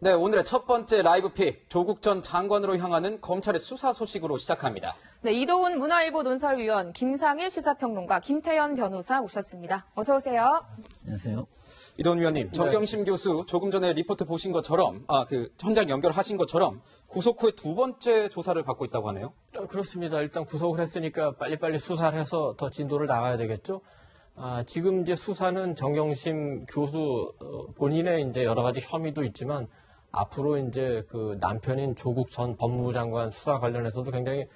네, 오늘의 첫 번째 라이브픽, 조국 전 장관으로 향하는 검찰의 수사 소식으로 시작합니다. 네, 이도훈 문화일보 논설위원, 김상일 시사평론가, 김태현 변호사 모셨습니다. 어서 오세요. 안녕하세요. 이도훈 위원님, 정경심 교수 조금 전에 리포트 보신 것처럼, 현장 연결하신 것처럼 구속 후에 두 번째 조사를 받고 있다고 하네요. 그렇습니다. 일단 구속을 했으니까 빨리빨리 수사를 해서 더 진도를 나가야 되겠죠. 지금 이제 수사는 정경심 교수 본인의 이제 여러 가지 혐의도 있지만 앞으로 이제 그 남편인 조국 전 법무부 장관 수사 관련해서도 굉장히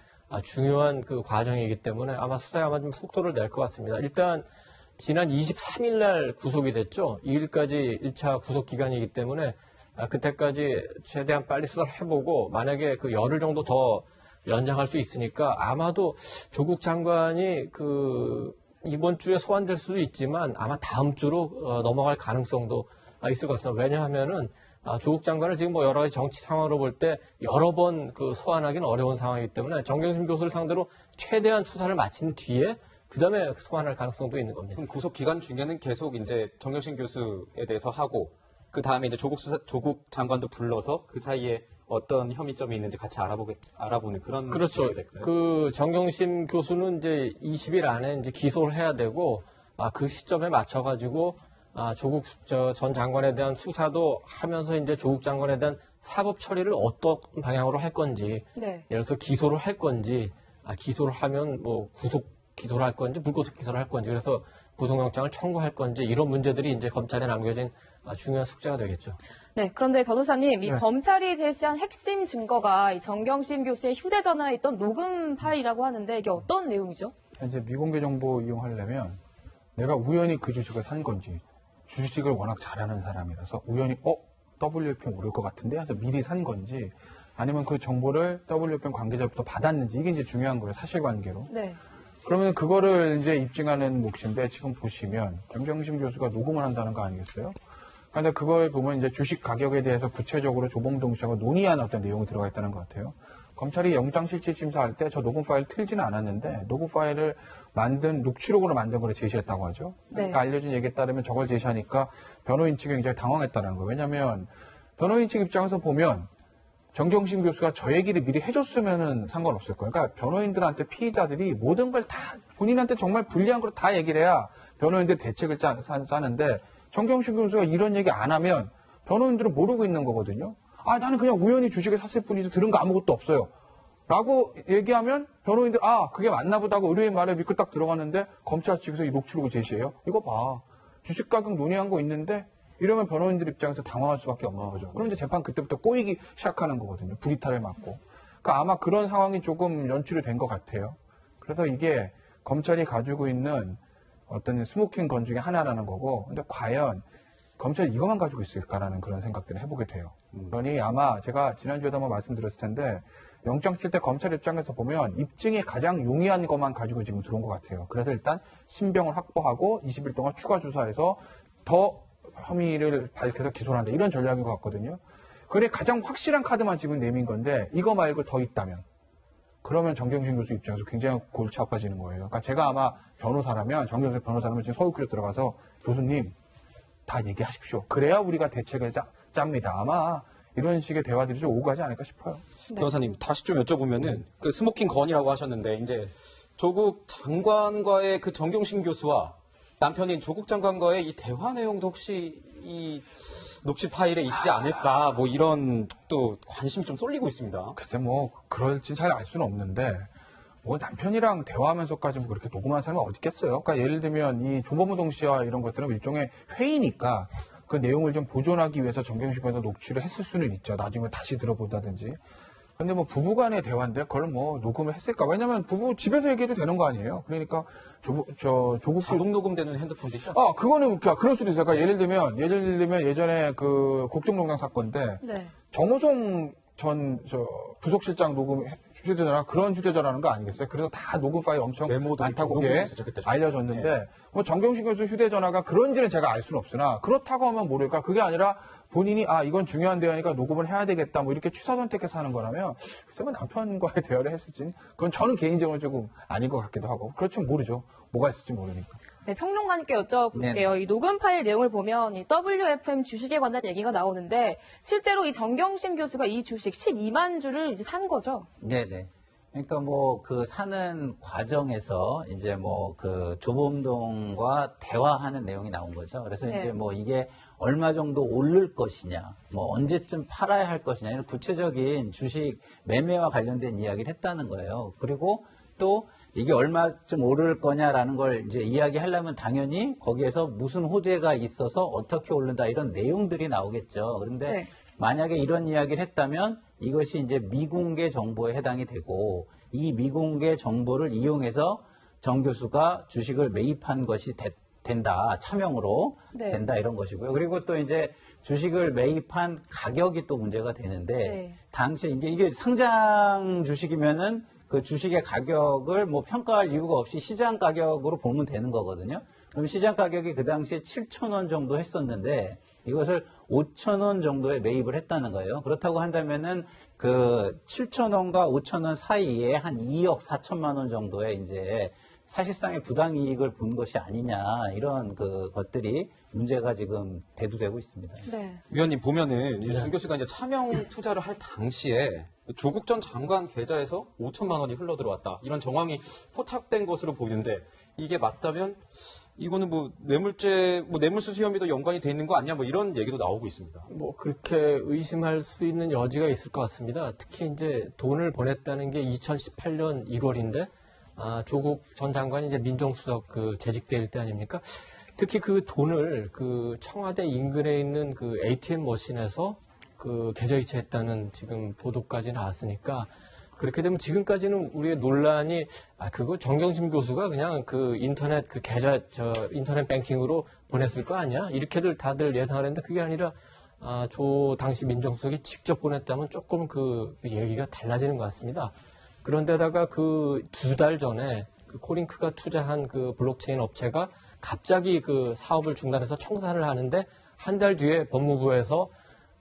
중요한 그 과정이기 때문에 아마 수사에 아마 좀 속도를 낼 것 같습니다. 일단 지난 23일 날 구속이 됐죠. 2일까지 1차 구속 기간이기 때문에 그때까지 최대한 빨리 수사를 해보고 만약에 그 열흘 정도 더 연장할 수 있으니까 아마도 조국 장관이 이번 주에 소환될 수도 있지만 아마 다음 주로 넘어갈 가능성도 있을 것 같습니다. 왜냐하면은 조국 장관을 지금 여러 가지 정치 상황으로 볼 때 여러 번 소환하기는 어려운 상황이기 때문에 정경심 교수를 상대로 최대한 수사를 마친 뒤에 그다음에 소환할 가능성도 있는 겁니다. 그럼 구속 기간 중에는 계속 이제 정경심 교수에 대해서 하고 그 다음에 이제 조국 장관도 불러서 그 사이에 어떤 혐의점이 있는지 같이 알아보는 그런 그렇죠. 될까요? 그 정경심 교수는 이제 20일 안에 이제 기소를 해야 되고 그 시점에 맞춰가지고 조국 전 장관에 대한 수사도 하면서 이제 조국 장관에 대한 사법 처리를 어떤 방향으로 할 건지, 네. 예를 들어서 기소를 할 건지, 기소를 하면 구속 기소를 할 건지, 불구속 기소를 할 건지, 그래서 구속영장을 청구할 건지 이런 문제들이 이제 검찰에 남겨진 중요한 숙제가 되겠죠. 네, 그런데 변호사님, 이 네. 검찰이 제시한 핵심 증거가 이 정경심 교수의 휴대전화에 있던 녹음 파일이라고 하는데 이게 어떤 내용이죠? 이제 미공개 정보 이용하려면 내가 우연히 그 주식을 산 건지 주식을 워낙 잘하는 사람이라서 우연히 WFM 오를 것 같은데 해서 미리 산 건지 아니면 그 정보를 WFM 관계자부터 받았는지 이게 이제 중요한 거예요. 사실관계로. 네. 그러면 그거를 이제 입증하는 몫인데 지금 보시면 정경심 교수가 녹음을 한다는 거 아니겠어요? 그런데 그걸 보면 이제 주식 가격에 대해서 구체적으로 조봉동 씨하고 논의한 어떤 내용이 들어가 있다는 것 같아요. 검찰이 영장실질심사할 때 저 녹음 파일 틀지는 않았는데 녹음 파일을 녹취록으로 만든 걸 제시했다고 하죠. 네. 그러니까 알려진 얘기에 따르면 저걸 제시하니까 변호인 측이 굉장히 당황했다는 거예요. 왜냐하면 변호인 측 입장에서 보면 정경심 교수가 저 얘기를 미리 해줬으면 상관없을 거예요. 그러니까 변호인들한테 피의자들이 모든 걸 다 본인한테 정말 불리한 걸 다 얘기를 해야 변호인들이 대책을 짜는데 정경심 교수가 이런 얘기 안 하면 변호인들은 모르고 있는 거거든요. 나는 그냥 우연히 주식을 샀을 뿐이지 들은 거 아무것도 없어요. 라고 얘기하면 변호인들 그게 맞나 보다 하고 의뢰인 말에 믿고 딱 들어갔는데 검찰 측에서 이 녹취록을 제시해요. 이거 봐. 주식 가격 논의한 거 있는데 이러면 변호인들 입장에서 당황할 수밖에 없는 거죠. 그럼 이제 재판 그때부터 꼬이기 시작하는 거거든요. 불이탈을 맞고. 그러니까 아마 그런 상황이 조금 연출이 된 것 같아요. 그래서 이게 검찰이 가지고 있는 어떤 스모킹 건 중에 하나라는 거고, 근데 과연 검찰이 이것만 가지고 있을까라는 그런 생각들을 해보게 돼요. 그러니 아마 제가 지난주에도 한번 말씀드렸을 텐데 영장 칠 때 검찰 입장에서 보면 입증이 가장 용이한 것만 가지고 지금 들어온 것 같아요. 그래서 일단 신병을 확보하고 20일 동안 추가 조사해서 더 혐의를 밝혀서 기소를 한다. 이런 전략인 것 같거든요. 그래 가장 확실한 카드만 지금 내민 건데 이거 말고 더 있다면 그러면 정경심 교수 입장에서 굉장히 골치 아파지는 거예요. 그러니까 제가 아마 정경심 변호사라면 지금 서울구에 들어가서 교수님 다 얘기하십시오. 그래야 우리가 대책을 짭니다. 아마 이런 식의 대화들이 좀 오고 가지 않을까 싶어요. 변호사님, 다시 좀 여쭤보면은 그 스모킹 건이라고 하셨는데 이제 조국 장관과의 그 정경심 교수와 남편인 조국 장관과의 이 대화 내용도 혹시 이 녹취 파일에 있지 않을까 이런 또 관심이 좀 쏠리고 있습니다. 글쎄 그럴진 잘 알 수는 없는데 남편이랑 대화하면서까지 그렇게 녹음한 사람이 어디 있겠어요? 그러니까 예를 들면 이 조범우동 씨와 이런 것들은 일종의 회의니까 그 내용을 좀 보존하기 위해서 정경심 교수가 녹취를 했을 수는 있죠. 나중에 다시 들어본다든지. 근데 부부간의 대화인데 그걸 녹음을 했을까? 왜냐면 부부 집에서 얘기해도 되는 거 아니에요? 그러니까 조국 자동 녹음되는 핸드폰도 있죠. 그거는 그럴 수도 있어요. 그러니까 예를 들면 예전에 그 국정농단 사건 때 네. 정호성 전 부속실장 녹음 휴대전화 그런 휴대전화라는 거 아니겠어요? 그래서 다 녹음 파일 엄청 많다고 알려졌는데 정경심 교수 휴대전화가 그런지는 제가 알 수는 없으나 그렇다고 하면 모를까? 그게 아니라 본인이 이건 중요한 대화니까 녹음을 해야 되겠다 이렇게 취사 선택해서 하는 거라면 글쎄 남편과의 대화를 했을지 그건 저는 개인적으로 조금 아닌 것 같기도 하고 그렇지는 모르죠. 뭐가 있을지 모르니까. 네, 평론가님께 여쭤볼게요. 이 녹음 파일 내용을 보면 이 WFM 주식에 관한 얘기가 나오는데 실제로 이 정경심 교수가 이 주식 12만 주를 이제 산 거죠? 네네. 그러니까 뭐 그 사는 과정에서 이제 뭐 그 조범동과 대화하는 내용이 나온 거죠. 그래서 네. 이제 뭐 이게 얼마 정도 오를 것이냐, 뭐 언제쯤 팔아야 할 것이냐 이런 구체적인 주식 매매와 관련된 이야기를 했다는 거예요. 그리고 또 이게 얼마쯤 오를 거냐라는 걸 이제 이야기하려면 당연히 거기에서 무슨 호재가 있어서 어떻게 오른다 이런 내용들이 나오겠죠. 그런데 네. 만약에 이런 이야기를 했다면 이것이 이제 미공개 정보에 해당이 되고 이 미공개 정보를 이용해서 정 교수가 주식을 매입한 것이 된다. 차명으로 네. 된다 이런 것이고요. 그리고 또 이제 주식을 매입한 가격이 또 문제가 되는데 네. 당시 이제 이게 상장 주식이면은 그 주식의 가격을 뭐 평가할 이유가 없이 시장 가격으로 보면 되는 거거든요. 그럼 시장 가격이 그 당시에 7,000원 정도 했었는데 이것을 5,000원 정도에 매입을 했다는 거예요. 그렇다고 한다면은 그 7,000원과 5,000원 사이에 한 2억 4천만 원 정도의 이제 사실상의 부당이익을 본 것이 아니냐 이런 그 것들이 문제가 지금 대두되고 있습니다. 네. 위원님 보면은 이정 교수가 이제 차명 투자를 할 당시에 조국 전 장관 계좌에서 5천만 원이 흘러 들어왔다. 이런 정황이 포착된 것으로 보이는데 이게 맞다면 이거는 뭐 뇌물죄, 뭐 뇌물수수 혐의도 연관이 돼 있는 거 아니냐 뭐 이런 얘기도 나오고 있습니다. 뭐 그렇게 의심할 수 있는 여지가 있을 것 같습니다. 특히 이제 돈을 보냈다는 게 2018년 1월인데 조국 전 장관이 이제 민정수석 그 재직될 때 아닙니까? 특히 그 돈을 그 청와대 인근에 있는 그 ATM 머신에서 그 계좌 이체했다는 지금 보도까지 나왔으니까 그렇게 되면 지금까지는 우리의 논란이 그거 정경심 교수가 그냥 그 인터넷 그 계좌 인터넷 뱅킹으로 보냈을 거 아니야? 이렇게들 다들 예상을 했는데 그게 아니라 당시 민정수석이 직접 보냈다면 조금 그 얘기가 달라지는 것 같습니다. 그런데다가 그 2달 전에 그 코링크가 투자한 그 블록체인 업체가 갑자기 그 사업을 중단해서 청산을 하는데 한 달 뒤에 법무부에서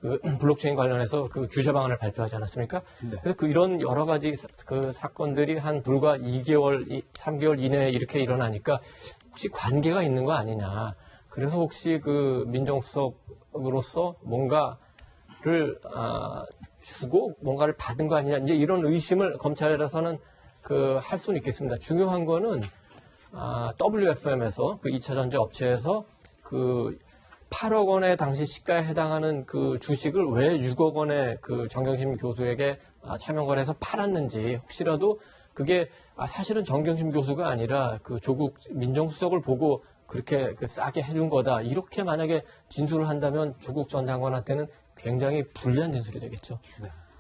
그 블록체인 관련해서 그 규제 방안을 발표하지 않았습니까? 네. 그래서 그 이런 여러 가지 그 사건들이 한 불과 2개월, 3개월 이내에 이렇게 일어나니까 혹시 관계가 있는 거 아니냐. 그래서 혹시 그 민정수석으로서 뭔가를 주고 뭔가를 받은 거 아니냐. 이제 이런 의심을 검찰에서는 그 할 수는 있겠습니다. 중요한 거는 WFM에서 그 2차 전지 업체에서 그 8억 원의 당시 시가에 해당하는 그 주식을 왜 6억 원의 그 정경심 교수에게 차명거래해서 팔았는지 혹시라도 그게 사실은 정경심 교수가 아니라 그 조국 민정수석을 보고 그렇게 그 싸게 해준 거다. 이렇게 만약에 진술을 한다면 조국 전 장관한테는 굉장히 불리한 진술이 되겠죠.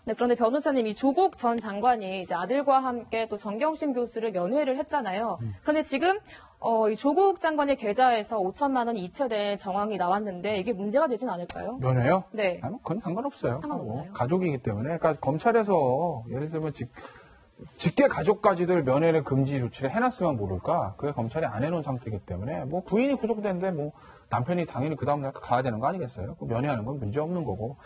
네, 그런데 변호사님, 이 조국 전 장관이 이제 아들과 함께 또 정경심 교수를 면회를 했잖아요. 그런데 지금 이 조국 장관의 계좌에서 5천만 원이 이체된 정황이 나왔는데 이게 문제가 되진 않을까요? 면회요? 네. 그건 상관없어요. 상관없나요? 가족이기 때문에. 그러니까 검찰에서 예를 들면 직계 가족까지들 면회를 금지 조치를 해놨으면 모를까? 그게 검찰이 안 해놓은 상태이기 때문에 뭐 부인이 구속됐는데 뭐 남편이 당연히 그 다음날 가야 되는 거 아니겠어요? 그 면회하는 건 문제 없는 거고.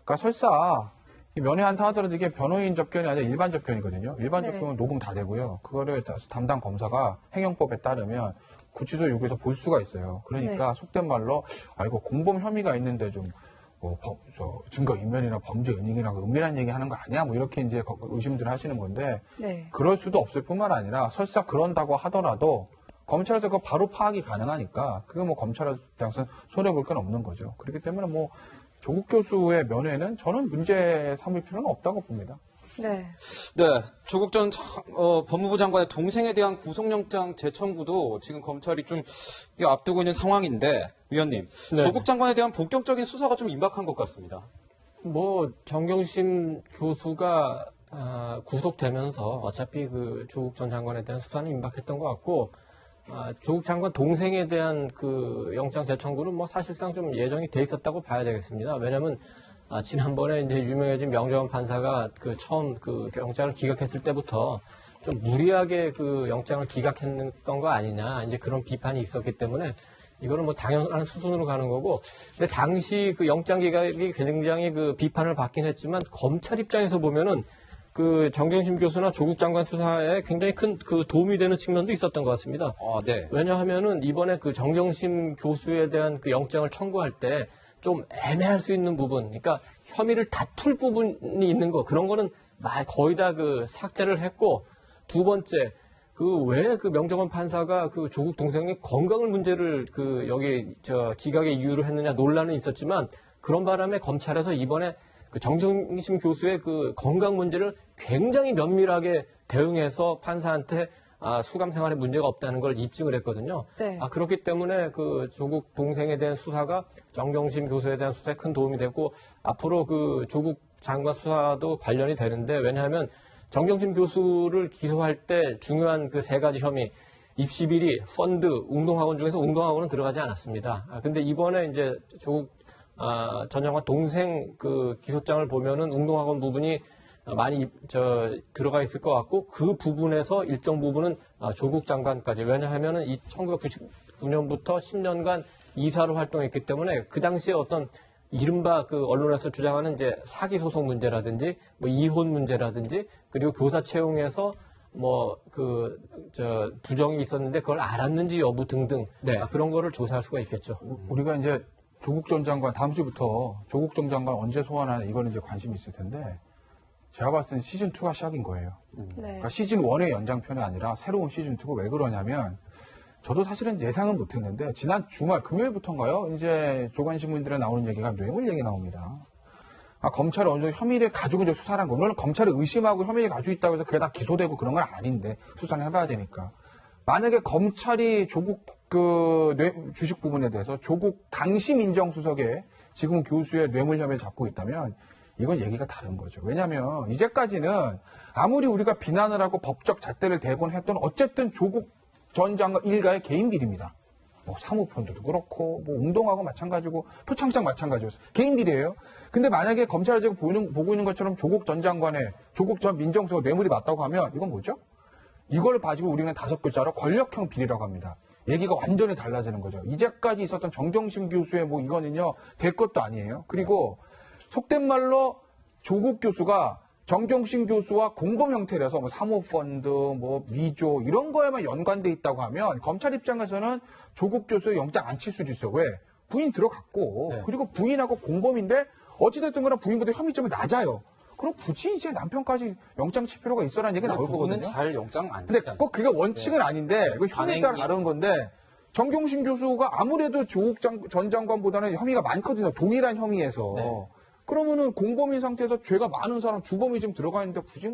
그러니까 설사 이 면회한다 하더라도 이게 변호인 접견이 아니라 일반 접견이거든요. 일반 네. 접견은 녹음 다 되고요. 그거를 담당 검사가 행정법에 따르면 구치소 요구해서 볼 수가 있어요. 그러니까 속된 말로 이거 공범 혐의가 있는데 좀 증거 인멸이나 범죄 은닉이나 은밀한 얘기 하는 거 아니야? 뭐 이렇게 이제 의심들 하시는 건데 네. 그럴 수도 없을 뿐만 아니라 설사 그런다고 하더라도 검찰에서 그거 바로 파악이 가능하니까 그게 뭐 검찰 입장에서 손해볼 건 없는 거죠. 그렇기 때문에 뭐 조국 교수의 면회는 저는 문제 삼을 필요는 없다고 봅니다. 네. 네, 조국 전 법무부 장관의 동생에 대한 구속영장 재청구도 지금 검찰이 좀 앞두고 있는 상황인데, 위원님, 네. 조국 장관에 대한 본격적인 수사가 좀 임박한 것 같습니다. 뭐 정경심 교수가 구속되면서 어차피 그 조국 전 장관에 대한 수사는 임박했던 것 같고 조국 장관 동생에 대한 그 영장 재청구는 뭐 사실상 좀 예정이 돼 있었다고 봐야 되겠습니다. 왜냐하면 지난번에 이제 유명해진 명재원 판사가 그 처음 그 영장을 기각했을 때부터 좀 무리하게 그 영장을 기각했던 거 아니냐 이제 그런 비판이 있었기 때문에 이거는 뭐 당연한 수순으로 가는 거고. 근데 당시 그 영장 기각이 굉장히 그 비판을 받긴 했지만 검찰 입장에서 보면은 그 정경심 교수나 조국 장관 수사에 굉장히 큰 그 도움이 되는 측면도 있었던 것 같습니다. 네. 왜냐하면은 이번에 그 정경심 교수에 대한 그 영장을 청구할 때 좀 애매할 수 있는 부분, 그러니까 혐의를 다툴 부분이 있는 거, 그런 거는 거의 다 그 삭제를 했고, 두 번째, 그 왜 그 명정원 판사가 그 조국 동생의 건강을 문제를 그 여기 기각의 이유로 했느냐 논란은 있었지만, 그런 바람에 검찰에서 이번에 그 정경심 교수의 그 건강 문제를 굉장히 면밀하게 대응해서 판사한테 수감 생활에 문제가 없다는 걸 입증을 했거든요. 네. 그렇기 때문에 그 조국 동생에 대한 수사가 정경심 교수에 대한 수사에 큰 도움이 됐고, 앞으로 그 조국 장관 수사도 관련이 되는데, 왜냐하면 정경심 교수를 기소할 때 중요한 그 세 가지 혐의, 입시 비리, 펀드, 운동학원 중에서 운동학원은 들어가지 않았습니다. 근데 이번에 이제 조국 전 장관 동생 그 기소장을 보면은 운동학원 부분이 많이 들어가 있을 것 같고, 그 부분에서 일정 부분은 조국 장관까지, 왜냐하면은 1999년부터 10년간 이사로 활동했기 때문에 그 당시에 어떤 이른바 그 언론에서 주장하는 이제 사기 소송 문제라든지 뭐 이혼 문제라든지, 그리고 교사 채용에서 부정이 있었는데 그걸 알았는지 여부 등등, 네. 그런 거를 조사할 수가 있겠죠. 우리가 이제 조국 전 장관 다음 주부터 조국 전 장관 언제 소환하나 이거는 이제 관심이 있을 텐데, 제가 봤을 때는 시즌2가 시작인 거예요. 네. 그러니까 시즌1의 연장편이 아니라 새로운 시즌2가 왜 그러냐면, 저도 사실은 예상은 못했는데 지난 주말 금요일부터인가요? 이제 조간신문들에 나오는 얘기가 뇌물 얘기 나옵니다. 검찰이 어느 정도 혐의를 가지고 이제 수사를 한 거. 물론 검찰이 의심하고 혐의를 가지고 있다고 해서 그게 다 기소되고 그런 건 아닌데 수사를 해봐야 되니까. 만약에 검찰이 조국 주식 부분에 대해서 조국 당시 민정수석에 지금 교수의 뇌물 혐의를 잡고 있다면 이건 얘기가 다른 거죠. 왜냐하면 이제까지는 아무리 우리가 비난을 하고 법적 잣대를 대곤 했던 어쨌든 조국 전 장관 일가의 개인 비리입니다. 사모펀드도 그렇고 운동하고 마찬가지고 표창장 마찬가지였어요. 개인 비리예요. 근데 만약에 검찰이 지금 보고 있는 것처럼 조국 전 장관의 조국 전 민정수석 뇌물이 맞다고 하면 이건 뭐죠? 이걸 가지고 우리는 5글자로 권력형 비리라고 합니다. 얘기가 완전히 달라지는 거죠. 이제까지 있었던 정경심 교수의 이거는요 될 것도 아니에요. 그리고 속된 말로 조국 교수가 정경심 교수와 공범 형태라서 사모펀드, 위조 이런 거에만 연관돼 있다고 하면 검찰 입장에서는 조국 교수 영장 안 칠 수도 있어요. 왜? 부인 들어갔고 네. 그리고 부인하고 공범인데 어찌됐든 간에 부인보다 혐의점이 낮아요. 그럼 굳이 이제 남편까지 영장 칠 필요가 있어라는 얘기가 나올 그분은 거거든요. 잘 영장 안 근데 치지 꼭 그게 원칙은 아닌데 그 혐의에 따라 다른 건데, 정경심 교수가 아무래도 조국 전 장관보다는 혐의가 많거든요. 동일한 혐의에서. 네. 그러면은 공범인 상태에서 죄가 많은 사람, 주범이 지금 들어가 있는데 굳이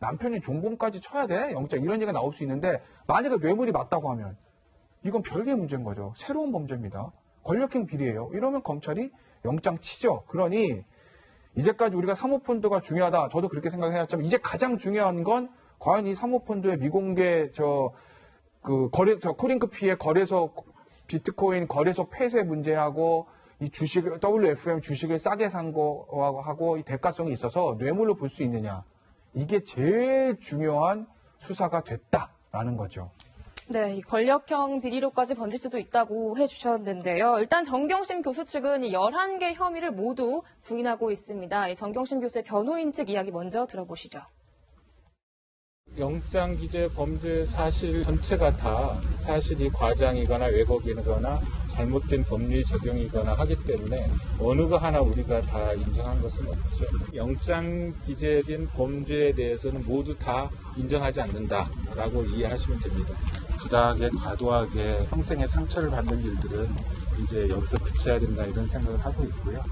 남편이 종범까지 쳐야 돼? 영장 이런 얘기가 나올 수 있는데, 만약에 뇌물이 맞다고 하면 이건 별개의 문제인 거죠. 새로운 범죄입니다. 권력형 비리예요. 이러면 검찰이 영장 치죠. 그러니 이제까지 우리가 사모펀드가 중요하다. 저도 그렇게 생각해왔지만 이제 가장 중요한 건 과연 이 사모펀드의 미공개 코링크 피해 거래소, 비트코인 거래소 폐쇄 문제하고 이 주식, WFM 주식을 싸게 산 거하고 이 대가성이 있어서 뇌물로 볼 수 있느냐. 이게 제일 중요한 수사가 됐다라는 거죠. 네, 이 권력형 비리로까지 번질 수도 있다고 해주셨는데요. 일단 정경심 교수 측은 이 11개 혐의를 모두 부인하고 있습니다. 이 정경심 교수의 변호인 측 이야기 먼저 들어보시죠. 영장 기재 범죄 사실 전체가 다 사실이 과장이거나 왜곡이거나 잘못된 법리 적용이거나 하기 때문에 어느 거 하나 우리가 다 인정한 것은 없죠. 영장 기재된 범죄에 대해서는 모두 다 인정하지 않는다라고 이해하시면 됩니다. 부당하게 과도하게 평생의 상처를 받는 일들은 이제 여기서 그쳐야 된다 이런 생각을 하고 있고요.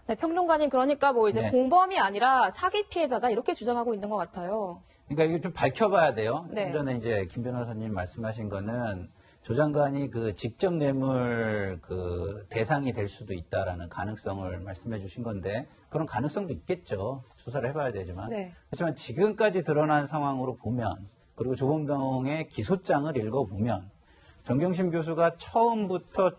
네, 평론가님 그러니까 이제 네. 공범이 아니라 사기 피해자다 이렇게 주장하고 있는 것 같아요. 그러니까 이거 좀 밝혀봐야 돼요. 네. 좀 전에 이제 김 변호사님 말씀하신 거는 조 장관이 그 직접 뇌물 대상이 될 수도 있다라는 가능성을 말씀해 주신 건데, 그런 가능성도 있겠죠. 조사를 해봐야 되지만. 네. 하지만 지금까지 드러난 상황으로 보면, 그리고 조범동의 기소장을 읽어보면 정경심 교수가 처음부터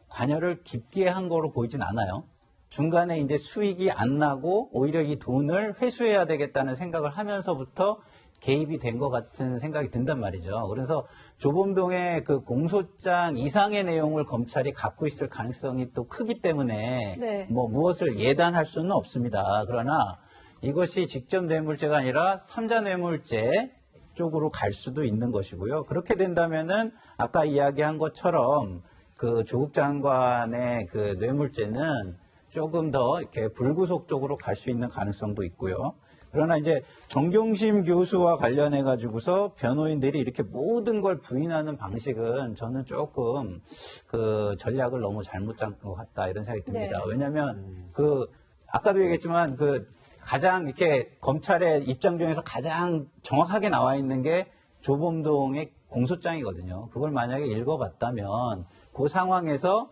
관여를 깊게 한 거로 보이진 않아요. 중간에 이제 수익이 안 나고 오히려 이 돈을 회수해야 되겠다는 생각을 하면서부터 개입이 된 것 같은 생각이 든단 말이죠. 그래서 조범동의 그 공소장 이상의 내용을 검찰이 갖고 있을 가능성이 또 크기 때문에 네. 무엇을 예단할 수는 없습니다. 그러나 이것이 직접 뇌물죄가 아니라 삼자 뇌물죄 쪽으로 갈 수도 있는 것이고요. 그렇게 된다면은 아까 이야기한 것처럼 그 조국 장관의 그 뇌물죄는 조금 더 이렇게 불구속 쪽으로 갈 수 있는 가능성도 있고요. 그러나 이제 정경심 교수와 관련해 가지고서 변호인들이 이렇게 모든 걸 부인하는 방식은 저는 조금 그 전략을 너무 잘못 짠 것 같다 이런 생각이 듭니다. 네. 왜냐하면 그 아까도 얘기했지만 그 가장 이렇게 검찰의 입장 중에서 가장 정확하게 나와 있는 게 조범동의 공소장이거든요. 그걸 만약에 읽어봤다면 그 상황에서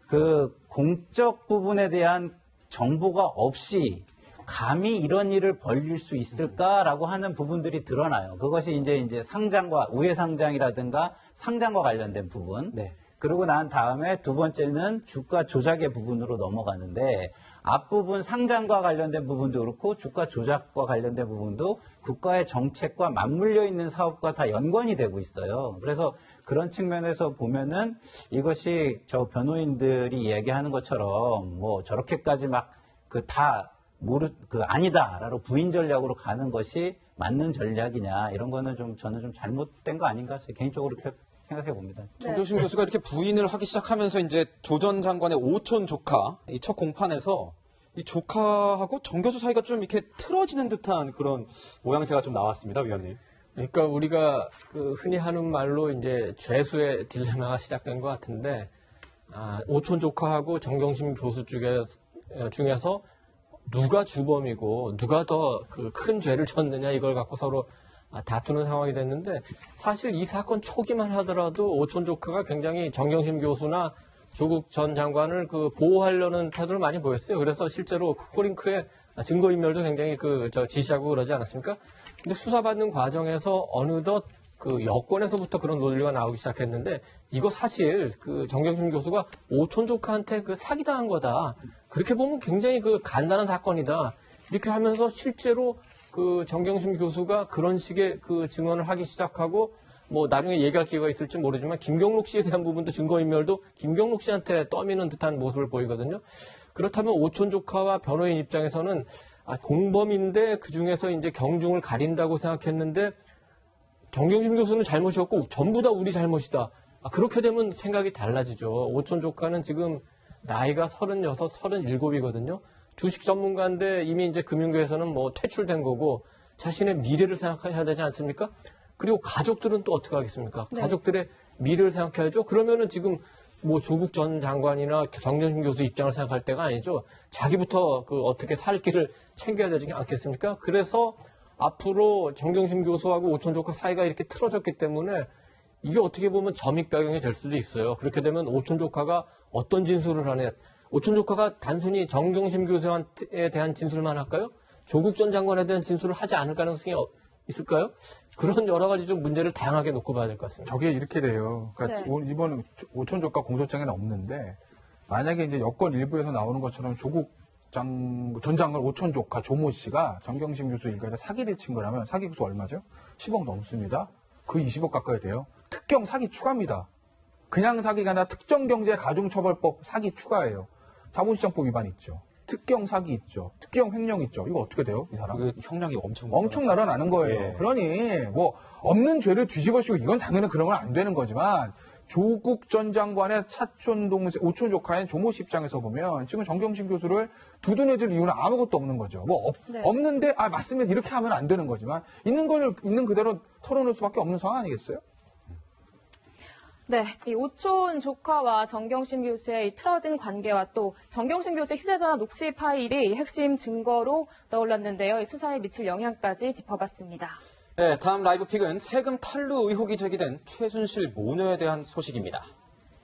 그 공적 부분에 대한 정보가 없이 감히 이런 일을 벌일 수 있을까라고 하는 부분들이 드러나요. 그것이 이제 상장과 우회 상장이라든가 상장과 관련된 부분. 네. 그러고 난 다음에 두 번째는 주가 조작의 부분으로 넘어가는데 앞부분 상장과 관련된 부분도 그렇고 주가 조작과 관련된 부분도 국가의 정책과 맞물려 있는 사업과 다 연관이 되고 있어요. 그래서 그런 측면에서 보면은 이것이 저 변호인들이 이야기하는 것처럼 뭐 저렇게까지 막 아니다라고 부인 전략으로 가는 것이 맞는 전략이냐 이런 거는 저는 좀 잘못된 거 아닌가 개인적으로 그렇게 생각해 봅니다. 정경심 교수가 이렇게 부인을 하기 시작하면서 이제 조 전 장관의 오촌 조카 이 첫 공판에서 이 조카하고 정 교수 사이가 좀 이렇게 틀어지는 듯한 그런 모양새가 좀 나왔습니다, 위원님. 그러니까 우리가 그 흔히 하는 말로 이제 죄수의 딜레마가 시작된 것 같은데, 오촌 조카하고 정경심 교수 중에서 누가 주범이고 누가 더 그 큰 죄를 졌느냐 이걸 갖고 서로 다투는 상황이 됐는데, 사실 이 사건 초기만 하더라도 오촌 조카가 굉장히 정경심 교수나 조국 전 장관을 그 보호하려는 태도를 많이 보였어요. 그래서 실제로 코링크의 증거인멸도 굉장히 지시하고 그러지 않았습니까? 근데 수사받는 과정에서 어느덧 그 여권에서부터 그런 논리가 나오기 시작했는데, 이거 사실 그 정경심 교수가 오촌 조카한테 그 사기당한 거다. 그렇게 보면 굉장히 그 간단한 사건이다. 이렇게 하면서 실제로 그 정경심 교수가 그런 식의 그 증언을 하기 시작하고, 뭐 나중에 얘기할 기회가 있을지 모르지만 김경록 씨에 대한 부분도 증거인멸도 김경록 씨한테 떠미는 듯한 모습을 보이거든요. 그렇다면 오촌 조카와 변호인 입장에서는 공범인데 그 중에서 이제 경중을 가린다고 생각했는데 정경심 교수는 잘못이었고 전부 다 우리 잘못이다. 그렇게 되면 생각이 달라지죠. 오촌 조카는 지금 나이가 36, 37이거든요. 주식 전문가인데 이미 이제 금융계에서는 뭐 퇴출된 거고 자신의 미래를 생각해야 되지 않습니까? 그리고 가족들은 또 어떻게 하겠습니까? 네. 가족들의 미래를 생각해야죠. 그러면은 지금 뭐 조국 전 장관이나 정경심 교수 입장을 생각할 때가 아니죠. 자기부터 그 어떻게 살 길을 챙겨야 되지 않겠습니까? 그래서 앞으로 정경심 교수하고 오촌 조카 사이가 이렇게 틀어졌기 때문에 이게 어떻게 보면 점입작용이 될 수도 있어요. 그렇게 되면 오촌 조카가 어떤 진술을 하냐. 오촌 조카가 단순히 정경심 교수에 대한 진술만 할까요? 조국 전 장관에 대한 진술을 하지 않을 가능성이 있을까요? 그런 여러 가지 좀 문제를 다양하게 놓고 봐야 될 것 같습니다. 저게 이렇게 돼요. 그러니까 네. 이번 오촌 조카 공소장에는 없는데, 만약에 이제 여권 일부에서 나오는 것처럼 조국 전 장관 오촌 조카 조모 씨가 정경심 교수 일가에다 사기를 친 거라면 사기 구수 얼마죠? 10억 넘습니다. 그 20억 가까이 돼요. 특경 사기 추가입니다. 그냥 사기가 아니라 특정경제가중처벌법 사기 추가예요. 자본시장법 위반 있죠. 특경 사기 있죠. 특경 횡령 있죠. 이거 어떻게 돼요, 이 사람? 그 형량이 엄청 날아나는 거예요. 예. 그러니 뭐 없는 죄를 뒤집어씌고 이건 당연히 그러면 안 되는 거지만, 조국 전 장관의 사촌 동생 오촌 조카인 조모 씨 입장에서 보면 지금 정경심 교수를 두둔해줄 이유는 아무것도 없는 거죠. 뭐 네. 없는데 맞으면 이렇게 하면 안 되는 거지만 있는 걸 있는 그대로 털어놓을 수밖에 없는 상황 아니겠어요? 네, 이 오촌 조카와 정경심 교수의 이 틀어진 관계와 또 정경심 교수의 휴대전화 녹취 파일이 핵심 증거로 떠올랐는데요. 이 수사에 미칠 영향까지 짚어봤습니다. 네, 다음 라이브 픽은 세금 탈루 의혹이 제기된 최순실 모녀에 대한 소식입니다.